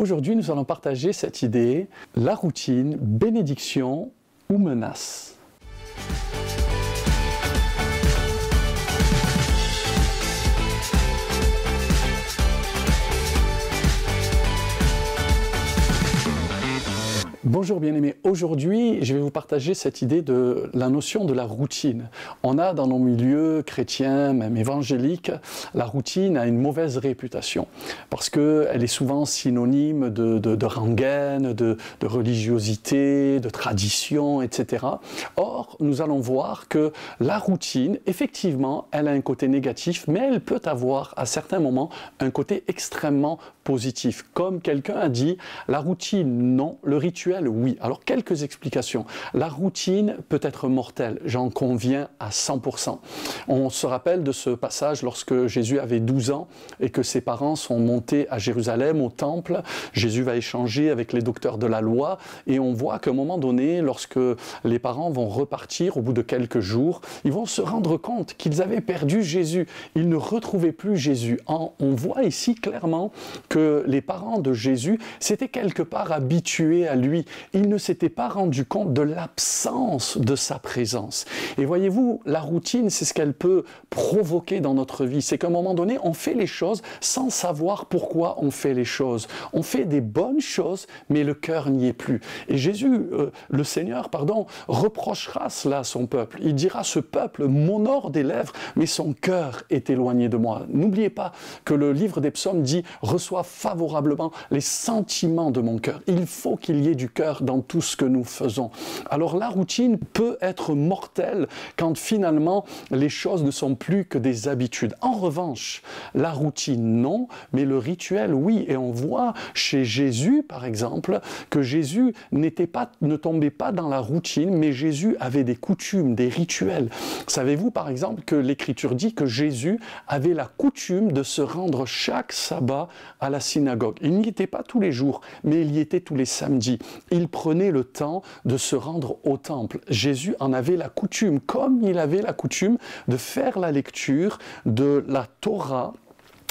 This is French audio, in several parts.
Aujourd'hui, nous allons partager cette idée, la routine, bénédiction ou menace. Bonjour bien-aimés, aujourd'hui je vais vous partager cette idée de la notion de la routine. On a dans nos milieux chrétiens, même évangéliques, la routine a une mauvaise réputation parce qu'elle est souvent synonyme de rengaine, de religiosité, de tradition, etc. Or, nous allons voir que la routine, effectivement, elle a un côté négatif, mais elle peut avoir à certains moments un côté extrêmement positif. Comme quelqu'un a dit, la routine, non, le rituel, oui. Alors, quelques explications. La routine peut être mortelle, j'en conviens à 100%. On se rappelle de ce passage lorsque Jésus avait 12 ans et que ses parents sont montés à Jérusalem, au temple. Jésus va échanger avec les docteurs de la loi et on voit qu'à un moment donné, lorsque les parents vont repartir au bout de quelques jours, ils vont se rendre compte qu'ils avaient perdu Jésus. Ils ne retrouvaient plus Jésus. On voit ici clairement que les parents de Jésus s'étaient quelque part habitués à lui. Ils ne s'étaient pas rendus compte de l'absence de sa présence. Et voyez-vous, la routine, c'est ce qu'elle peut provoquer dans notre vie. C'est qu'à un moment donné, on fait les choses sans savoir pourquoi on fait les choses. On fait des bonnes choses, mais le cœur n'y est plus. Et Jésus, le Seigneur, reprochera cela à son peuple. Il dira, ce peuple m'honore des lèvres, mais son cœur est éloigné de moi. N'oubliez pas que le livre des psaumes dit, reçois favorablement les sentiments de mon cœur. Il faut qu'il y ait du cœur dans tout ce que nous faisons. Alors la routine peut être mortelle quand finalement les choses ne sont plus que des habitudes. En revanche, la routine non, mais le rituel oui. Et on voit chez Jésus par exemple que Jésus ne tombait pas dans la routine, mais Jésus avait des coutumes, des rituels. Savez-vous par exemple que l'Écriture dit que Jésus avait la coutume de se rendre chaque sabbat à la synagogue. Il n'y était pas tous les jours, mais il y était tous les samedis. Il prenait le temps de se rendre au temple. Jésus en avait la coutume, comme il avait la coutume de faire la lecture de la Torah.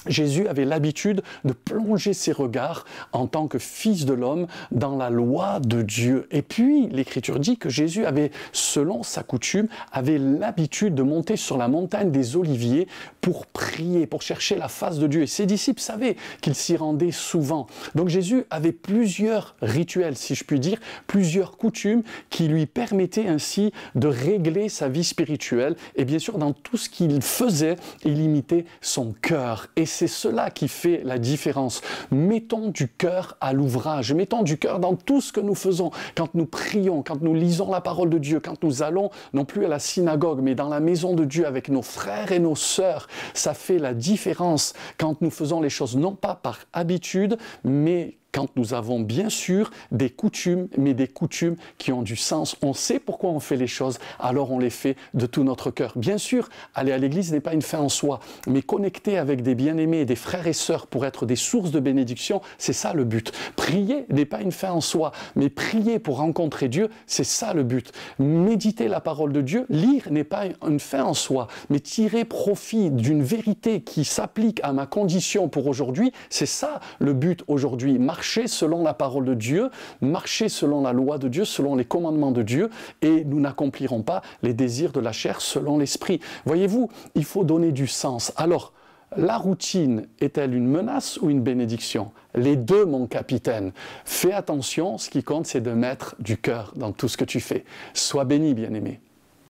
Jésus avait l'habitude de plonger ses regards en tant que fils de l'homme dans la loi de Dieu. Et puis, l'Écriture dit que Jésus avait, selon sa coutume, avait l'habitude de monter sur la montagne des Oliviers pour prier, pour chercher la face de Dieu. Et ses disciples savaient qu'il s'y rendait souvent. Donc Jésus avait plusieurs rituels, si je puis dire, plusieurs coutumes qui lui permettaient ainsi de régler sa vie spirituelle. Et bien sûr, dans tout ce qu'il faisait, il imitait son cœur. Et c'est cela qui fait la différence. Mettons du cœur à l'ouvrage, mettons du cœur dans tout ce que nous faisons. Quand nous prions, quand nous lisons la parole de Dieu, quand nous allons non plus à la synagogue, mais dans la maison de Dieu avec nos frères et nos sœurs, ça fait la différence quand nous faisons les choses non pas par habitude, mais quand nous avons bien sûr des coutumes, mais des coutumes qui ont du sens. On sait pourquoi on fait les choses, alors on les fait de tout notre cœur. Bien sûr, aller à l'église n'est pas une fin en soi, mais connecter avec des bien-aimés, des frères et sœurs pour être des sources de bénédiction, c'est ça le but. Prier n'est pas une fin en soi, mais prier pour rencontrer Dieu, c'est ça le but. Méditer la parole de Dieu, lire n'est pas une fin en soi, mais tirer profit d'une vérité qui s'applique à ma condition pour aujourd'hui, c'est ça le but aujourd'hui. Marcher selon la parole de Dieu, marcher selon la loi de Dieu, selon les commandements de Dieu, et nous n'accomplirons pas les désirs de la chair selon l'esprit. Voyez-vous, il faut donner du sens. Alors, la routine est-elle une menace ou une bénédiction? Les deux, mon capitaine. Fais attention, ce qui compte, c'est de mettre du cœur dans tout ce que tu fais. Sois béni, bien-aimé.